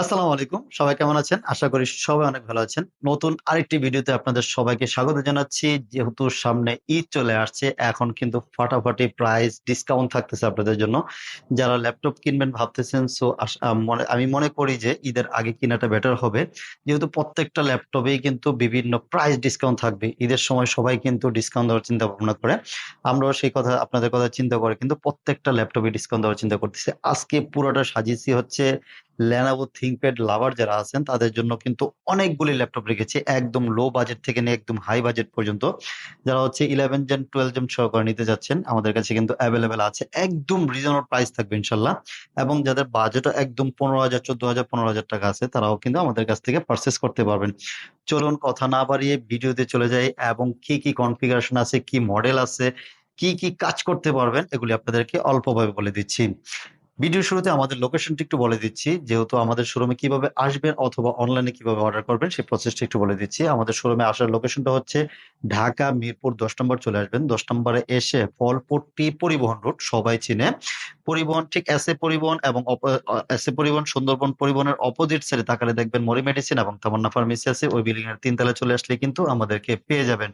আসসালামু আলাইকুম। সবাই কেমন আছেন? আশা করি সবাই অনেক ভালো আছেন। নতুন আরেকটি ভিডিওতে আপনাদের সবাইকে স্বাগত জানাচ্ছি। যেহেতু সামনে ঈদ চলে আসছে, এখন কিন্তু ফাটাফাটি প্রাইস ডিসকাউন্ট থাকতেছে আপনাদের জন্য। যারা ল্যাপটপ কিনবেন ভাবতেছেন, সো আমি মনে করি যে ঈদের আগে কেনাটা বেটার হবে। যেহেতু প্রত্যেকটা ল্যাপটপেই কিন্তু বিভিন্ন প্রাইস ডিসকাউন্ট থাকবে। ঈদের সময় সবাই কিন্তু ডিসকাউন্ট দেওয়ার চিন্তা ভাবনা করে। আমরাও সেই কথা আপনাদের কথা চিন্তা করে কিন্তু প্রত্যেকটা ল্যাপটপে ডিসকাউন্ট দেওয়ার চিন্তা করতেছি। আজকে পুরোটা সাজিয়েছি হচ্ছে লেনোভো থিংকপ্যাড লাভার যারা আছেন তাদের জন্য কিন্তু অনেকগুলি ল্যাপটপ রেখেছি, একদম লো বাজেট থেকে নিয়ে একদম হাই বাজেট পর্যন্ত। যারা হচ্ছে 11 জেন 12 জেন সহকারে নিতে যাচ্ছেন, আমাদের কাছে কিন্তু অ্যাভেলেবেল আছে, একদম রিজনেবল প্রাইস থাকবে ইনশাল্লাহ। এবং যাদের বাজেটও একদম 15,000, 14,000, 15,000 টাকা আছে, তারাও কিন্তু আমাদের কাছ থেকে পারচেস করতে পারবেন। চলুন কথা না বাড়িয়ে ভিডিওতে চলে যাই, এবং কি কি কনফিগারেশন আছে, কি মডেল আছে, কি কি কাজ করতে পারবেন, এগুলি আপনাদেরকে অল্পভাবে বলে দিচ্ছি। ভিডিও শুরুতে আমাদের লোকেশনটা একটু বলে দিচ্ছি, যেহেতু আমাদের শোরুমে কিভাবে আসবেন অথবা অনলাইনে কিভাবে অর্ডার করবেন সেই প্রসেসটা একটু বলে দিচ্ছি। আমাদের শোরুমে আসার লোকেশনটা হচ্ছে ঢাকা মিরপুর 10 নম্বর চলে আসবেন। 10 নম্বরে এসে ফলপট্টি পরিবহন রোড সবাই চিনে। পরিবহন ঠিক এস এ পরিবহন এবং এস এ পরিবহন সুন্দরবন পরিবহনের অপোজিট সাইডে তাকালে দেখবেন মরি মেডিসিন এবং তামান্না ফার্মেসি আছে। ওই বিল্ডিং এর 3 তলায় চলে আসলে কিন্তু আমাদেরকে পেয়ে যাবেন।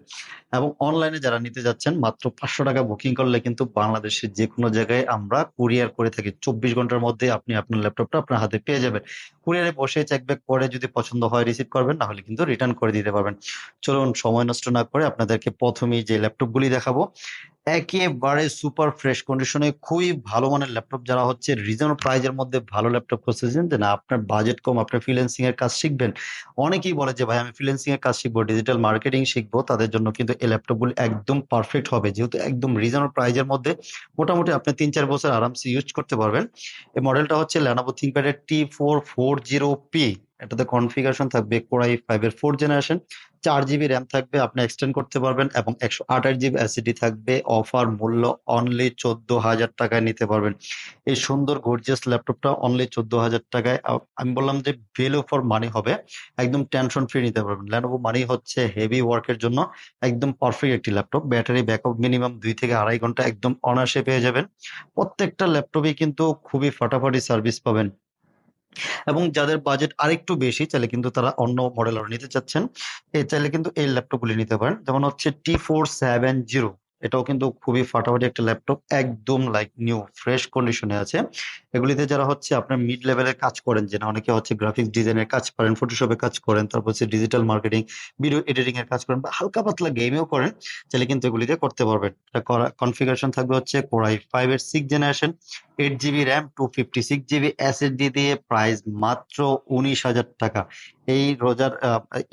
এবং অনলাইনে যারা নিতে যাচ্ছেন, মাত্র 500 টাকা বুকিং করলে কিন্তু বাংলাদেশের যে কোনো জায়গায় আমরা কুরিয়ার করে থাকি। 24 ঘন্টার মধ্যে আপনি আপনার ল্যাপটপটা আপনার হাতে পেয়ে যাবেন। কুরিয়ারে বসে চেক ব্যাক করে যদি পছন্দ হয় রিসিভ করবেন, না হলে কিন্তু রিটার্ন করে দিতে পারবেন। চলুন সময় নষ্ট না করে আপনাদেরকে প্রথমেই যে ল্যাপটপ গুলি দেখাবো, একেবারে সুপার ফ্রেশ কন্ডিশনে খুবই ভালো মানের ল্যাপটপ। যারা হচ্ছে রিজনেবল প্রাইজের মধ্যে ভালো ল্যাপটপ খুঁজতেছেন, যে না আপনার বাজেট কম, আপনার ফ্রিল্যান্সিং এর কাজ শিখবেন, অনেকেই বলে যে ভাই আমি ফ্রিল্যান্সিং এর কাজ শিখবো, ডিজিটাল মার্কেটিং শিখবো, তাদের জন্য কিন্তু এই ল্যাপটপগুলো একদম পারফেক্ট হবে। যেহেতু একদম রিজনেবল প্রাইজের মধ্যে মোটামুটি আপনি 3-4 বছর আরামসে ইউজ করতে পারবেন। এই মডেলটা হচ্ছে লেনোভো থিংকপ্যাডের T440P। এটাতে কনফিগারেশন থাকবে কোর i5 এর 4th জেনারেশন। 4 জিবি র্যাম থাকবে, আপনি এক্সটেন্ড করতে পারবেন, এবং 128 জিবি এসএসডি থাকবে। অফার মূল্য অনলি 14,000 টাকায় নিতে পারবেন। এই সুন্দর গর্জিয়াস ল্যাপটপটা অনলি 14,000 টাকায়। আমি বললাম যে ভ্যালু ফর মানি হবে, একদম টেনশন ফ্রি নিতে পারবেন। লেনোভো মানি হচ্ছে হেভি ওয়ার্কের জন্য একদম পারফেক্ট একটি ল্যাপটপ। ব্যাটারি ব্যাকআপ মিনিমাম 2 থেকে 2.5 ঘন্টা একদম অনায়াসে পেয়ে যাবেন। প্রত্যেকটা ল্যাপটপে কিন্তু খুবই ফাটাফাটি সার্ভিস পাবেন। এবং যাদের বাজেট আরেকটু বেশি, চাইলে কিন্তু তারা অন্য মডেল আরো নিতে চাচ্ছেন, চাইলে কিন্তু এই ল্যাপটপ গুলি নিতে পারেন। যেমন হচ্ছে T470, এটাও কিন্তু খুবই ফাটাফাটি একটা ল্যাপটপ, একদম লাইক নিউ ফ্রেশ কন্ডিশনে আছে। এগুলিতে যারা হচ্ছে আপনার মিড লেভেলের কাজ করেন, যে না অনেকে হচ্ছে গ্রাফিক্স ডিজাইনের কাজ করেন, ফটোশপে কাজ করেন, তারপর হচ্ছে ডিজিটাল মার্কেটিং, ভিডিও এডিটিং এর কাজ করেন, বা হালকা পাতলা গেমিও করেন, চাইলে কিন্তু এগুলিতে করতে পারবেন। কনফিগারেশন থাকবে হচ্ছে কোর i5 এর 6th generation, 8 GB RAM, 256 GB SSD দিয়ে। প্রাইস মাত্র 19,000 টাকা। এই রোজার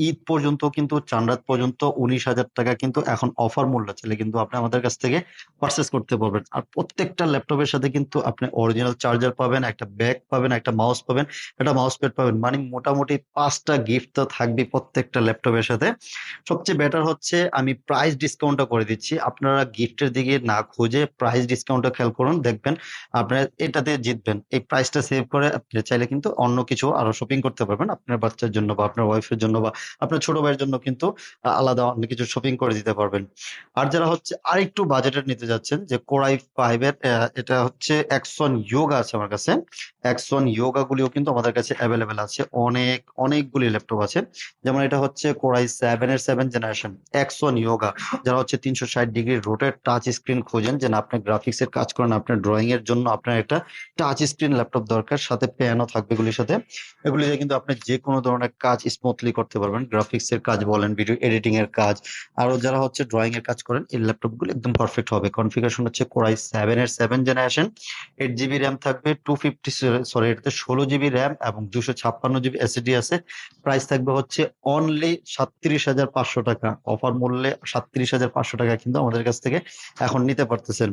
ঈদ পর্যন্ত কিন্তু, চাঁদ পর্যন্ত 19,000 টাকা কিন্তু এখন অফার মূল্য, চলে কিন্তু আপনি আমাদের কাছ থেকে পারচেস করতে পারবেন। আর প্রত্যেকটা ল্যাপটপের সাথে কিন্তু আপনি অরিজিনাল চার্জার পাবেন, একটা ব্যাগ পাবেন, একটা মাউস পাবেন, একটা মাউস প্যাড পাবেন, মানে মোটামুটি 5টা গিফট তো থাকবে প্রত্যেকটা ল্যাপটপের সাথে। সবচেয়ে বেটার হচ্ছে আমি প্রাইস ডিসকাউন্টটা করে দিচ্ছি, আপনারা গিফটের দিকে না খুঁজে প্রাইস ডিসকাউন্টটা খেয়াল করুন, দেখবেন আপনারা এটাতে জিতবেন। এই প্রাইসটা সেভ করে আপনি চাইলে কিন্তু অন্য কিছু আরো শপিং করতে পারবেন, আপনার বাচ্চার জন্য বা আপনার ওয়াইফের জন্য বা আপনার ছোট ভাইয়ের জন্য কিন্তু আলাদা অন্য কিছু শপিং করে দিতে পারবেন। আর যারা হচ্ছে আরেকটু বাজেটের নিতে যাচ্ছেন, যে কোর i5 এর এটা হচ্ছে এক্সন ইয়োগা আছে আমার কাছে। এক্সন ইয়োগা গুলিও কিন্তু আমাদের কাছে অ্যাভেলেবেল আছে, অনেকগুলি ল্যাপটপ আছে। যেমন এটা হচ্ছে কোর i7 এর 7th জেনারেশন এক্সন ইয়োগা। যারা হচ্ছে 360 ডিগ্রি রোটেট টাচ স্ক্রিন খোঁজেন, যে না আপনার গ্রাফিক্স এর কাজ করেন, আপনার ড্রয়িং এর জন্য আপনার একটা টাচ স্ক্রিন ল্যাপটপ দরকার, সাথে প্যানও থাকবে এগুলির সাথে। এগুলিতে কিন্তু আপনি যে কোনো ধরনের কাজ স্মুথলি করতে পারবেন, গ্রাফিক্স এর কাজ বলেন, ভিডিও এডিটিং এর কাজ, আরো যারা হচ্ছে ড্রয়িং এর কাজ করেন, এই ল্যাপটপ গুলো একদম পারফেক্ট হবে। কনফিগারেশন হচ্ছে কোর i7 এর 7th জেনারেশন, 8 জিবি র্যাম থাকবে, 250, সরি এটাতে 16 জিবি র্যাম এবং 256 জিবি এসএসডি আছে। প্রাইস থাকবে হচ্ছে অনলি 37,500 টাকা। অফার মূল্যে 37,500 টাকা কিন্তু আমাদের কাছ থেকে এখন নিতে পারতেছেন।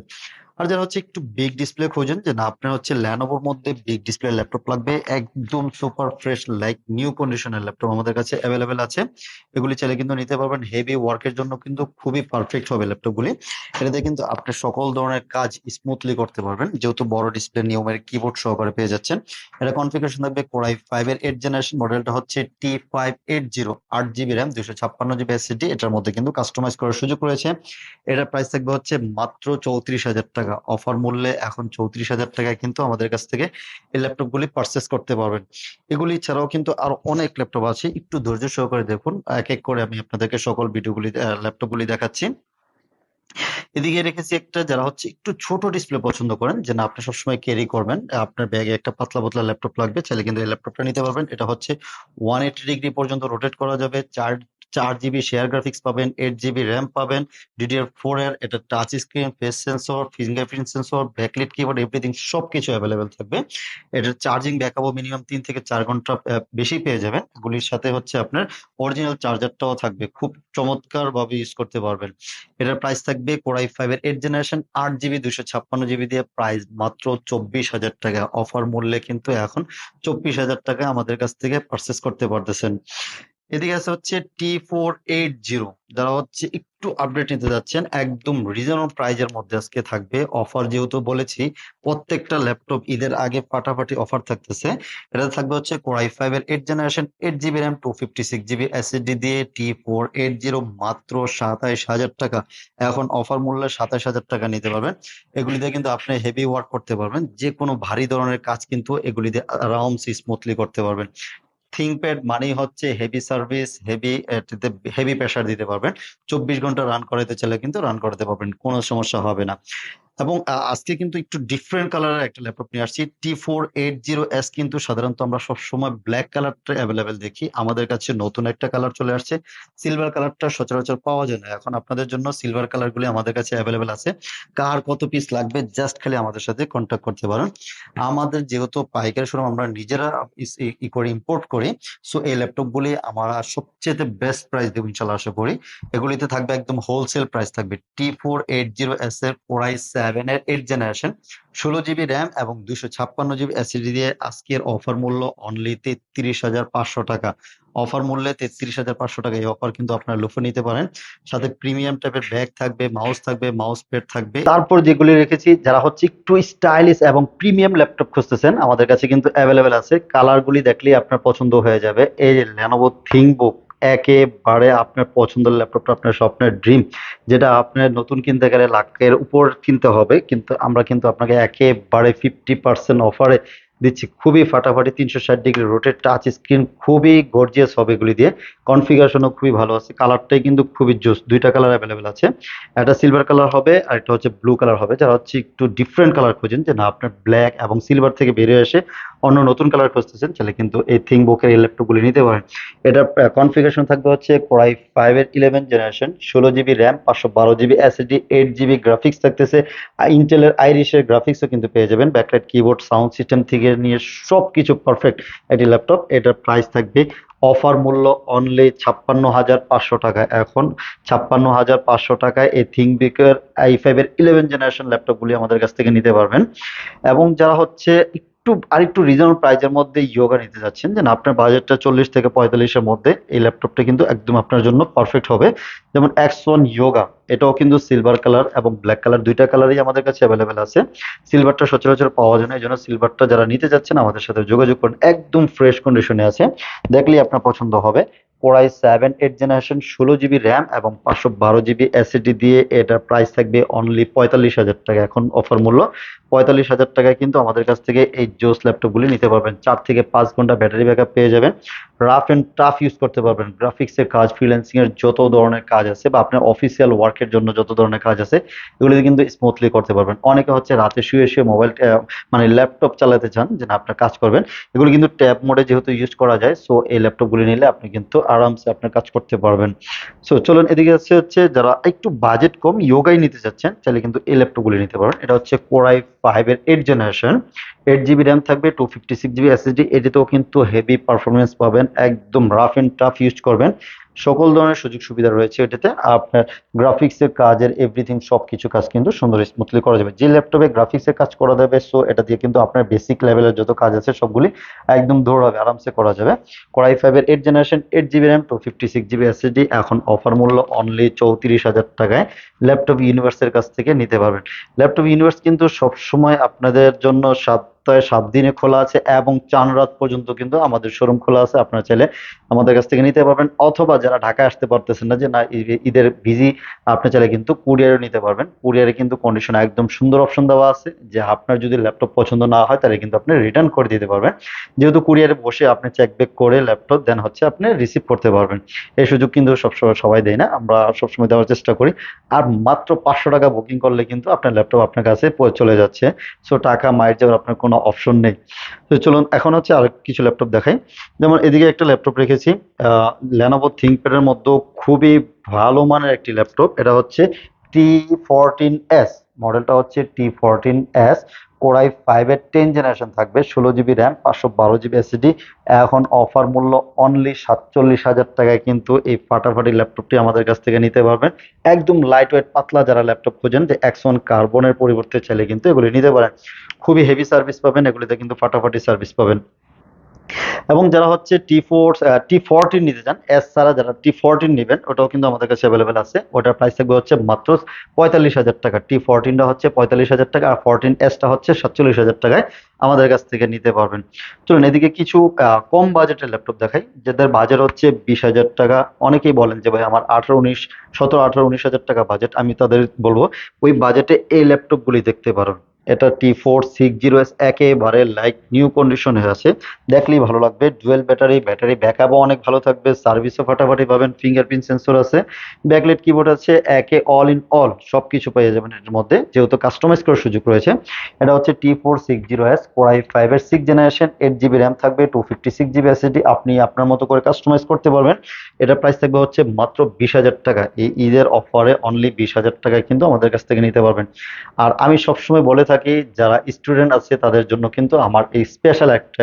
আর যারা হচ্ছে একটু বিগ ডিসপ্লে খোঁজেন, যে না আপনার হচ্ছে ল্যানোভোর মধ্যে বিগ ডিসপ্লে ল্যাপটপ লাগবে, একদম সুপার ফ্রেশ লাইক নিউ কন্ডিশনের ল্যাপটপ আমাদের কাছে অ্যাভেলেবেল আছে। এগুলি চাইলে কিন্তু নিতে পারবেন, হেভি ওয়ার্কের জন্য কিন্তু খুবই পারফেক্ট হবে ল্যাপটপগুলি। এটাতে কিন্তু আপনি সকল ধরনের কাজ স্মুথলি করতে পারবেন, যেহেতু বড় ডিসপ্লে নিয়মের কিবোর্ড সহকারে পেয়ে যাচ্ছেন। এটা কনফিগারেশন থাকবে কোর i5 এর 8th জেনারেশন, মডেলটা হচ্ছে T580, 8 GB RAM, 256 GB SSD. এটার মধ্যে কিন্তু কাস্টমাইজ করার সুযোগ রয়েছে। এটার প্রাইস থাকবে হচ্ছে মাত্র 34,000 টাকা। টাকা অফার মূল্যে এখন 34,000 টাকায় কিন্তু আমাদের কাছ থেকে এই ল্যাপটপগুলি পারচেস করতে পারবেন। এগুলি ছাড়াও কিন্তু আরো অনেক ল্যাপটপ আছে, একটু ধৈর্য সহকারে দেখুন, এক এক করে আমি আপনাদেরকে সকল ভিডিওগুলি ল্যাপটপগুলি দেখাচ্ছি। এদিকে রেখেছি একটা, যারা হচ্ছে একটু ছোট ডিসপ্লে পছন্দ করেন, যে না আপনি সবসময় ক্যারি করবেন, আপনার ব্যাগে একটা পাতলা পাতলা ল্যাপটপ লাগবে, চাইলে কিন্তু এই ল্যাপটপটা নিতে পারবেন। এটা হচ্ছে 180 ডিগ্রি পর্যন্ত রোটেট করা যাবে, 4 জিবি শেয়ার গ্রাফিক্স পাবেন, 8 জিবি র্যাম পাবেন, DDR4 এর, এটা touch screen, face sensor, fingerprint sensor, backlit keyboard, everything সবকিছু অ্যাভেলেবেল থাকবে। এটার চার্জিং ব্যাকআপও মিনিমাম 3 থেকে 4 ঘন্টা বেশি পেয়ে যাবেন। এগুলির সাথে হচ্ছে আপনার অরিজিনাল চার্জারটাও থাকবে, খুব চমৎকার ভাবে ইউজ করতে পারবেন। এটার প্রাইস থাকবে কোর i5 এর 8 জেনারেশন 8 জিবি 256 জিবি দিয়ে, প্রাইস মাত্র 24,000 টাকা অফার মূল্যে কিন্তু এখন 24,000 টাকা আমাদের কাছ থেকে পারচেস করতে পারতেছেন। এদিকে আছে হচ্ছে T480, যারা হচ্ছে একটু আপডেট নিতে যাচ্ছেন, একদম রিজনেবল প্রাইজের মধ্যে আজকে থাকবে অফার। যেহেতু বলেছি প্রত্যেকটা ল্যাপটপ ঈদের আগে ফাটাফাটি অফার থাকতেছে। এটা থাকবে হচ্ছে কোর i5 এর 8 generation 8 GB RAM 256 GB SSD দিয়ে, T480 মাত্র 27,000 টাকা এখন অফার মূল্যে 27,000 টাকা নিতে পারবেন। এগুলিতে কিন্তু আপনি হেভি ওয়ার্ক করতে পারবেন, যে কোনো ভারী ধরনের কাজ কিন্তু এগুলিতে আরামসে স্মুথলি করতে পারবেন। থিংকপ্যাড মানেই হচ্ছে হেভি সার্ভিস, হেভি প্রেসার দিতে পারবেন, 24 ঘন্টা রান করাতে চাইলে কিন্তু রান করাতে পারবেন, কোনো সমস্যা হবে না। এবং আজকে কিন্তু একটু ডিফারেন্ট কালারের একটা ল্যাপটপ নিয়ে আসছি। T480S কিন্তু সাধারণত আমরা সবসময় ব্ল্যাক কালারটা অ্যাভেলেবেল দেখি, আমাদের কাছে নতুন একটা কালার চলে আসছে, সিলভার কালারটা সচরাচর পাওয়া যায় না, এখন আপনাদের জন্য সিলভার কালার গুলি আমাদের কাছে অ্যাভেলেবেল আছে। কার কত পিস লাগবে জাস্ট খালি আমাদের সাথে কন্ট্যাক্ট করতে পারেন। আমাদের যেহেতু পাইকারি শোরুম, আমরা নিজেরা ইম্পোর্ট করি, সো এই ল্যাপটপ গুলি আমরা সবচেয়ে বেস্ট প্রাইস দেবো ইনশাল্লাহ, আশা করি। এগুলিতে থাকবে একদম হোলসেল প্রাইস থাকবে। T480S এর কোর i7 এর 8 জেনারেশন 16 জিবি র্যাম এবং 256 জিবি এসএসডি দিয়ে আজকের অফার মূল্য অনলি 33,500 টাকা অফার মূল্যে 33,500 টাকা এই অফার কিন্তু আপনারা লুফে নিতে পারেন। সাথে প্রিমিয়াম টাইপের ব্যাগ থাকবে, মাউস প্যাড থাকবে। তারপর যেগুলি রেখেছি, যারা হচ্ছে একটু স্টাইলিশ এবং প্রিমিয়াম ল্যাপটপ খুঁজতেছেন, আমাদের কাছে কিন্তু অ্যাভেলেবেল আছে, কালার গুলি দেখলেই আপনার পছন্দ হয়ে যাবে। এই যে Lenovo ThinkBook, একেবারে আপনার পছন্দের ল্যাপটপটা, আপনার স্বপ্নের ড্রিম, যেটা আপনার নতুন কিনতে গেলে লাখের উপর কিনতে হবে, কিন্তু আমরা কিন্তু আপনাকে একেবারে 50% অফারে দিচ্ছি, খুবই ফাটাফাটি 360 ডিগ্রি রোটেট টাচ স্ক্রিন, খুবই গর্জিয়াস হবে এগুলি দিয়ে, কনফিগারেশনও খুবই ভালো আছে, কালারটাই কিন্তু খুবই জোস, দুইটা কালার অ্যাভেলেবেল আছে, একটা সিলভার কালার হবে আর একটা হচ্ছে ব্লু কালার হবে। যারা হচ্ছে একটু ডিফারেন্ট কালার খোঁজেন, যে না আপনার ব্ল্যাক এবং সিলভার থেকে বেরিয়ে এসে অন্য নতুন কালার খুঁজতেছেন, তাহলে কিন্তু এই থিংকবুকের এই ল্যাপটপগুলি নিতে পারেন। এটা কনফিগারেশন থাকবে হচ্ছে কোর i5 এর 11 generation 16 GB RAM 512 GB SSD 8 GB graphics থাকতেছে, ইন্টেলের আইরিশের গ্রাফিক্সও কিন্তু পেয়ে যাবেন, ব্যাকলাইট কিবোর্ড, সাউন্ড সিস্টেম থেকে নিয়ে সবকিছু পারফেক্ট একটি ল্যাপটপ। এটার প্রাইস থাকবে অফার মূল্য অনলি 56,500 টাকা এখন 56,500 টাকায় এই থিংকবুকের i5 এর 11 জেনারেশন ল্যাপটপগুলি আমাদের কাছ থেকে নিতে পারবেন। এবং যারা হচ্ছে আরেকটু রিজনেবল প্রাইজের মধ্যে ইয়োগা নিতে যাচ্ছেন, যে না আপনার বাজেটটা 40 থেকে 45-এর মধ্যে, এই ল্যাপটপটা কিন্তু একদম আপনার জন্য পারফেক্ট হবে। যেমন X1 ইয়োগা, এটাও কিন্তু সিলভার কালার এবং ব্ল্যাক কালার দুইটা কালারই আমাদের কাছে অ্যাভেলেবেল আছে। সিলভারটা সচরাচর পাওয়া যায় না, এই জন্য সিলভারটা যারা নিতে যাচ্ছেন আমাদের সাথে যোগাযোগ করুন, একদম ফ্রেশ কন্ডিশনে আছে, দেখলেই আপনার পছন্দ হবে। Core i7 8 generation 16 GB RAM এবং 512 জিবি এসএসডি দিয়ে, এটার প্রাইস থাকবে অনলি 45,000 টাকা এখন অফার মূল্য। 45,000 টাকায় কিন্তু আমাদের কাছ থেকে এই জোস ল্যাপটপগুলি নিতে পারবেন, 4 থেকে 5 ঘন্টা ব্যাটারি ব্যাকআপ পেয়ে যাবেন, রাফ এন্ড টাফ ইউজ করতে পারবেন, গ্রাফিক্সের কাজ, ফ্রিল্যান্সিং এর যত ধরনের কাজ আছে বা আপনার অফিসিয়াল ওয়ার্কের জন্য যত ধরনের কাজ আছে, এগুলি কিন্তু স্মুথলি করতে পারবেন। অনেকে হচ্ছে রাতে শুয়ে শুয়ে মোবাইল মানে ল্যাপটপ চালাতে চান, যে না আপনার কাজ করবেন, এগুলো কিন্তু ট্যাব মোডে যেহেতু ইউজ করা যায়, সো এই ল্যাপটপগুলি নিলে আপনি কিন্তু আরামসে আপনার কাজ করতে পারবেন। সো চলুন এদিকে হচ্ছে যারা একটু বাজেট কম ইয়োগাই নিতে চাচ্ছেন, চাইলে কিন্তু এই ল্যাপটপগুলি নিতে পারেন। এটা হচ্ছে কোর i5 এর 8 জেনারেশন 8 জিবি র্যাম থাকবে 256 জিবি এসএসডি, এটিতেও কিন্তু হেভি পারফরমেন্স পাবেন, একদম রাফ এন্ড টাফ ইউজ করবেন, সকল ধরনের সুযোগ সুবিধা রয়েছে এটাতে। আপনার গ্রাফিক্সের কাজের এভরিথিং সবকিছু কাজ কিন্তু সুন্দর স্মুথলি করা যাবে, যে ল্যাপটপে গ্রাফিক্সের কাজ করা যাবে, সো এটা দিয়ে কিন্তু আপনার বেসিক লেভেলের যত কাজ আছে সবগুলি একদম দৌড়াবে, আরামসে করা যাবে। কোর i5 এর 8 generation 8 GB RAM 256 GB SSD এখন অফার মূল্য অনলি 34,000 টাকায় ল্যাপটপ ইউনিভার্সের কাছ থেকে নিতে পারবেন। ল্যাপটপ ইউনিভার্স কিন্তু সবসময় আপনাদের জন্য সপ্তাহে 7 দিনে খোলা আছে এবং চার রাত পর্যন্ত কিন্তু আমাদের শোরুম খোলা আছে। আপনারা চাইলে আমাদের কাছ থেকে নিতে পারবেন, অথবা যারা ঢাকায় আসতে পারতেছেন না, যে না ঈদের বিজি, আপনি চাইলে কিন্তু কুরিয়ারে নিতে পারবেন। কুরিয়ারে কিন্তু কন্ডিশন একদম সুন্দর অপশন দেওয়া আছে, যে আপনার যদি ল্যাপটপ পছন্দ না হয় তাহলে কিন্তু আপনি রিটার্ন করে দিতে পারবেন। যেহেতু কুরিয়ারে বসে আপনি চেক ব্যাক করে ল্যাপটপ দেন হচ্ছে আপনি রিসিভ করতে পারবেন। এই সুযোগ কিন্তু সবসময় সবাই দেয় না, আমরা সবসময় দেওয়ার চেষ্টা করি। আর মাত্র 500 টাকা বুকিং করলে কিন্তু আপনার ল্যাপটপ আপনার কাছে চলে যাচ্ছে। সো টাকা মাইর যাওয়ার আপনার কোনো অপশন নেই। তো চলুন এখন হচ্ছে আর কিছু ল্যাপটপ দেখাই। যেমন এদিকে একটা ল্যাপটপ রেখেছি, লেনোভো থিঙ্কপ্যাড এর মধ্যে খুবই ভালো মানের একটি ল্যাপটপ। এটা হচ্ছে T14S, মডেলটা হচ্ছে T14S, কোরাই 5 এর 10 জেনারেশন থাকবে, 16 জিবি র্যাম, 512 জিবি এসএসডি। এখন অফার মূল্য অনলি 47,000 টাকায় কিন্তু এই ফাটাফাটি ল্যাপটপটি আমাদের কাছ থেকে নিতে পারবেন। একদম লাইট ওয়েট পাতলা যারা ল্যাপটপ খোঁজেন, যে X1 কার্বনের পরিবর্তে চাইলে কিন্তু এগুলি নিতে পারেন। খুবই হেভি সার্ভিস পাবেন, এগুলিতে কিন্তু ফাটাফাটি সার্ভিস পাবেন। এবং যারা হচ্ছে T14 নিতে চান, এস ছাড়া যারা T14 নেবেন, ওটাও কিন্তু আমাদের কাছে অ্যাভেলেবেল আছে। ওটার প্রাইস থাকবে হচ্ছে মাত্র 45,000 টাকা। T14টা হচ্ছে 45,000 টাকা, আর 14S হচ্ছে 47,000 টাকায় আমাদের কাছ থেকে নিতে পারবেন। চলুন এদিকে কিছু কম বাজেটের ল্যাপটপ দেখাই, যাদের বাজেট হচ্ছে 20,000 টাকা। অনেকেই বলেন যে ভাই আমার 17, 18, 19 হাজার টাকা বাজেট, আমি তাদের বলবো ওই বাজেটে এই ল্যাপটপগুলি দেখতে পারেন। এটা T460S, একেবারে লাইক নিউ কন্ডিশনে আছে, দেখলেই ভালো লাগবে। ডুয়েল ব্যাটারি, ব্যাটারি ব্যাকআপও অনেক ভালো থাকবে, সার্ভিসও ফাটাফাটি পাবেন, ফিঙ্গারপ্রিন্ট সেন্সর আছে, ব্যাকলাইট কিবোর্ড আছে, একে অল ইন অল সবকিছু পেয়ে যাবেন এর মধ্যে, যেহেতু কাস্টমাইজ করার সুযোগ রয়েছে। এটা হচ্ছে T460S, কোরাই 5 এর 6 জেনারেশন, 8 জিবি র্যাম থাকবে, 256 জিবি এসএসডি, আপনি আপনার মতো করে কাস্টমাইজ করতে পারবেন। এটার প্রাইস থাকবে হচ্ছে মাত্র 20,000 টাকা। এই ঈদের অফারে অনলি 20,000 টাকায় কিন্তু আমাদের কাছ থেকে নিতে পারবেন। আর আমি সবসময় বলে থাকি, যারা স্টুডেন্ট আছে তাদের জন্য কিন্তু আমার এই স্পেশাল একটা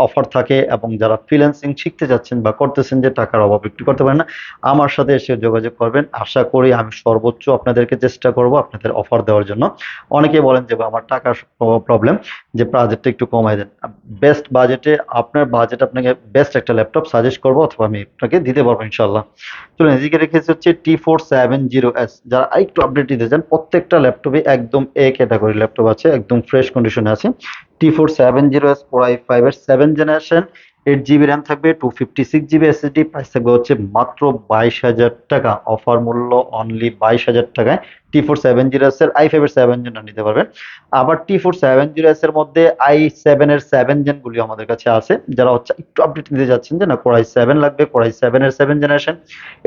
অফার থাকে, এবং যারা ফ্রিল্যান্সিং শিখতে যাচ্ছেন বা করতেছেন, যে টাকার অভাব একটু করতে পারেন না, আমার সাথে এসে যোগাযোগ করবেন। আশা করি আমি সর্বোচ্চ আপনাদেরকে চেষ্টা করব আপনাদের অফার দেওয়ার জন্য। অনেকে বলেন যে আমার টাকার প্রবলেম, যে বাজেটটা একটু কমাই দেন। বেস্ট বাজেটে, আপনার বাজেট আপনাকে বেস্ট একটা ল্যাপটপ সাজেস্ট করবো, অথবা আমি আপনাকে দিতে পারবো ইনশাল্লাহ। চলুন এদিকে রেখেছি হচ্ছে T470S, যারা আরেকটু আপডেট দিতে চান, প্রত্যেকটা ল্যাপটপে একদম এ ক্যাটাগরি ল্যাপটপ আছে, একদম ফ্রেশ কন্ডিশনে আছে। T470S, কোরাই 5 এর 7 জেনারেশন, 8 জিবি র্যাম থাকবে, 256 জিবি এসএসডি, প্রাইস থাকবে হচ্ছে মাত্র 22,000 টাকা। অফার মূল্য অনলি 22,000 টাকায় T470S এর i5 এর 7 জেন নিতে পারবেন। আবার T470S এর মধ্যে i7 এর 7 জেন গুলি আমাদের কাছে আছে। যারা হচ্ছে একটু আপডেট নিতে যাচ্ছেন, যে না কোরাই 7 লাগবে, কোরাই 7 এর 7 generation,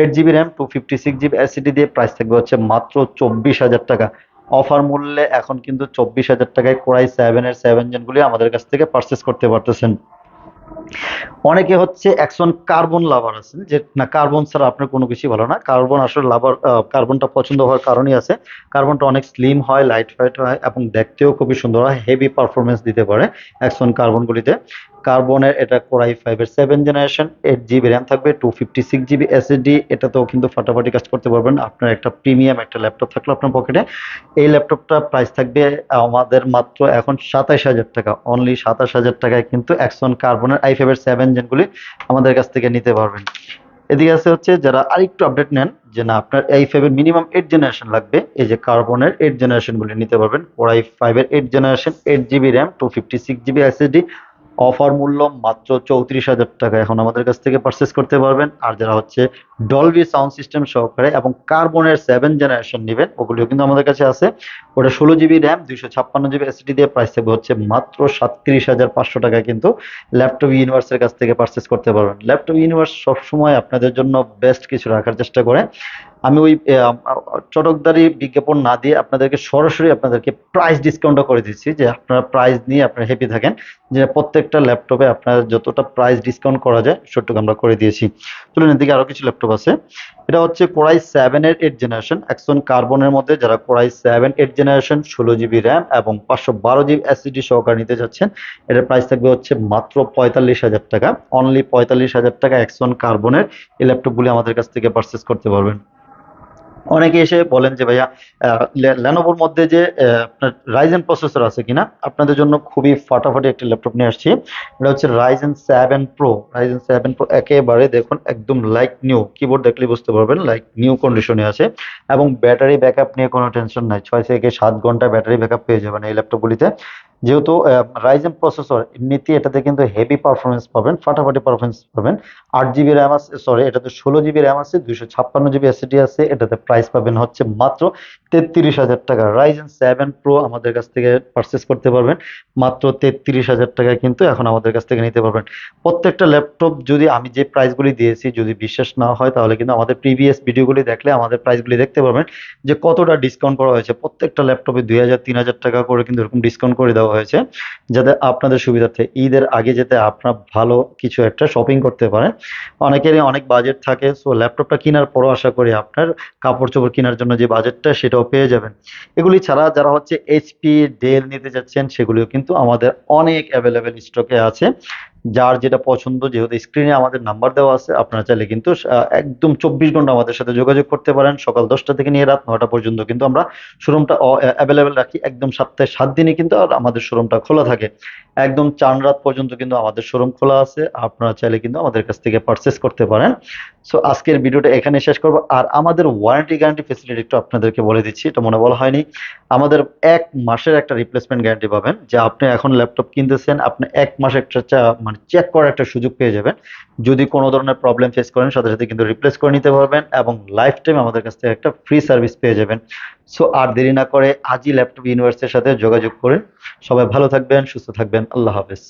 8 GB RAM, 256 GB SSD দিয়ে প্রাইস থাকবে হচ্ছে মাত্র 24,000 টাকা। অফার মূল্যে এখন কিন্তু 24,000 টাকায় কোরাই 7 এর 7 জেন গুলি আমাদের কাছ থেকে পারচেস করতে পারতেছেন। অনেকে হচ্ছে X1 কার্বন লাভার আছেন, যে না কার্বন ছাড়া আপনার কোনো কিছু ভালো না। কার্বন আসলে লাভার, কার্বনটা পছন্দ হওয়ার কারণই আছে। কার্বনটা অনেক স্লিম হয়, লাইট ওয়েট হয়, এবং দেখতেও খুবই সুন্দর হয়, হেভি পারফরমেন্স দিতে পারে X1 কার্বনগুলিতে। কার্বনের এটা কোরাই 5 এর 7 জেনারেশন, 8 জিবি র্যাম থাকবে, 256 জিবি এসএসডি, এটাতেও কিন্তু ফাটাফাটি কাজ করতে পারবেন। আপনার একটা প্রিমিয়াম একটা ল্যাপটপ থাকলো আপনার পকেটে। এই ল্যাপটপটা প্রাইস থাকবে আমাদের মাত্র এখন 27,000 টাকা। অনলি 27,000 টাকায় কিন্তু X1 কার্বনের i5 এর 7 জেনগুলি আমাদের কাছ থেকে নিতে পারবেন। এদিকে আছে হচ্ছে যারা আরেকটু আপডেট নেন, যে না আপনার i5 এর মিনিমাম 8 জেনারেশন লাগবে, এই যে কার্বনের 8 জেনারেশন গুলি নিতে পারবেন। কোরাই 5 এর 8 generation, 8 GB RAM, 256 GB SSD, offer মূল্য মাত্র 34,000 টাকা এখন আমাদের কাছ থেকে পারচেস করতে পারবেন। আর যারা হচ্ছে ডলবি সাউন্ড সিস্টেম সহকারে এবং কার্বনের 7 জেনারেশন নেবেন, ওগুলিও কিন্তু আমাদের কাছে আছে। ওটা 16 জিবি র্যাম, 256 জিবি এসএসডি দিয়ে প্রাইস থাকবে হচ্ছে মাত্র 37,500 টাকায় কিন্তু ল্যাপটপ ইউনিভার্সের কাছ থেকে পারচেস করতে পারবেন। ল্যাপটপ ইউনিভার্স সবসময় আপনাদের জন্য বেস্ট কিছু রাখার চেষ্টা করে। আমি ওই চটকদারি বিজ্ঞাপন না দিয়ে আপনাদেরকে সরাসরি আপনাদেরকে প্রাইস ডিসকাউন্টও করে দিচ্ছি, যে আপনারা প্রাইস নিয়ে আপনারা হ্যাপি থাকেন, যে প্রত্যেকটা ল্যাপটপে আপনার যতটা প্রাইস ডিসকাউন্ট করা যায় সেটুকু আমরা করে দিয়েছি। চলুন এদিকে আরো কিছু ল্যাপটপ আছে। এটা হচ্ছে কোরাই 7 এর 8 জেনারেশন, X1 কার্বনের মধ্যে যারা কোরাই 7 8 জেনারেশন, 16 জিবি র্যাম এবং 512 জিবি এসএসডি সহকারে নিতে যাচ্ছেন, এটার প্রাইস থাকবে হচ্ছে মাত্র 45,000 টাকা। অনলি 45,000 টাকা X1 কার্বনের এই ল্যাপটপগুলি আমাদের কাছ থেকে পারচেস করতে পারবেন। অনেকে এসে বলেন যে ভাইয়া লেনোভোর মধ্যে যে আপনার রাইজেন প্রসেসর আছে কিনা, আপনাদের জন্য খুবই ফাটাফাটি একটা ল্যাপটপ নিয়ে আসছি। এটা হচ্ছে রাইজেন 7 প্রো একেবারে দেখুন একদম লাইক নিউ, কিবোর্ড দেখলে বুঝতে পারবেন লাইক নিউ কন্ডিশনে আছে। এবং ব্যাটারি ব্যাকআপ নিয়ে কোনো টেনশন নাই, 6 থেকে 7 ঘন্টা ব্যাটারি ব্যাকআপ পেয়ে যাবেন এই ল্যাপটপগুলিতে। যেহেতু রাইজেন প্রসেসর, এমনিতে এটাতে কিন্তু হেভি পারফরমেন্স পাবেন, ফাটাফাটি পারফরমেন্স পাবেন। 8 জিবি র্যাম আছে, সরি এটাতে 16 জিবি র্যাম আছে, 256 জিবি এসএসডি আছে। এটাতে প্রাইস পাবেন হচ্ছে মাত্র 33,000 টাকা। রাইজেন 7 প্রো আমাদের কাছ থেকে পারচেস করতে পারবেন মাত্র 33,000 টাকায়, কিন্তু এখন আমাদের কাছ থেকে নিতে পারবেন। প্রত্যেকটা ল্যাপটপ যদি আমি যে প্রাইসগুলি দিয়েছি যদি বিশ্বাস না হয়, তাহলে কিন্তু আমাদের প্রিভিয়াস ভিডিওগুলি দেখলে আমাদের প্রাইসগুলি দেখতে পারবেন যে কতটা ডিসকাউন্ট করা হয়েছে। প্রত্যেকটা ল্যাপটপে 2,000 3,000 টাকা করে কিন্তু এরকম ডিসকাউন্ট করে দেওয়া হয়েছে, যাতে আপনাদের সুবিধার্থে ঈদের আগে যেতে আপনার ভালো কিছু একটা শপিং করতে পারেন। অনেকেরই অনেক বাজেট থাকে, সো ল্যাপটপটা কেনার পরও আশা করি আপনার কাপড় চোপড় কেনার জন্য যে বাজেটটা সেটাও পেয়ে যাবেন। এগুলি ছাড়া যারা হচ্ছে এইচপি, ডেল নিতে যাচ্ছেন, সেগুলিও কিন্তু আমাদের অনেক অ্যাভেলেবেল স্টকে আছে। যার যেটা পছন্দ, যেহেতু স্ক্রিনে আমাদের নাম্বার দেওয়া আছে, আপনারা চাইলে কিন্তু একদম 24 ঘন্টা আমাদের সাথে যোগাযোগ করতে পারেন। সকাল 10টা থেকে নিয়ে রাত 9টা পর্যন্ত কিন্তু আমরা শোরুমটা অ্যাভেলেবেল রাখি। একদম সপ্তাহে 7 দিনই কিন্তু আমাদের শোরুমটা খোলা থাকে। একদম চার রাত পর্যন্ত কিন্তু আমাদের শোরুম খোলা আছে, আপনারা চাইলে কিন্তু আমাদের কাছ থেকে পারচেস করতে পারেন। সো আজকের ভিডিওটা এখানে শেষ করবো। আর আমাদের ওয়ারেন্টি গ্যারান্টি ফেসিলিটি একটু আপনাদেরকে বলে দিচ্ছি, এটা মনে বলা হয়নি। আমাদের 1 মাসের একটা রিপ্লেসমেন্ট গ্যারান্টি পাবেন। যে আপনি এখন ল্যাপটপ কিনতেছেন, আপনি 1 মাস একটা মানে চেক করার একটা সুযোগ পেয়ে যাবেন। যদি কোনো ধরনের প্রবলেম ফেস করেন, সাথে সাথে কিন্তু রিপ্লেস করে নিতে পারবেন, এবং লাইফ টাইম আমাদের কাছ থেকে একটা ফ্রি সার্ভিস পেয়ে যাবেন। সো আর দেরি না করে আজই ল্যাপটপ ইউনিভার্সের সাথে যোগাযোগ করে সবাই ভালো থাকবেন, সুস্থ থাকবেন। আল্লাহ হাফেজ।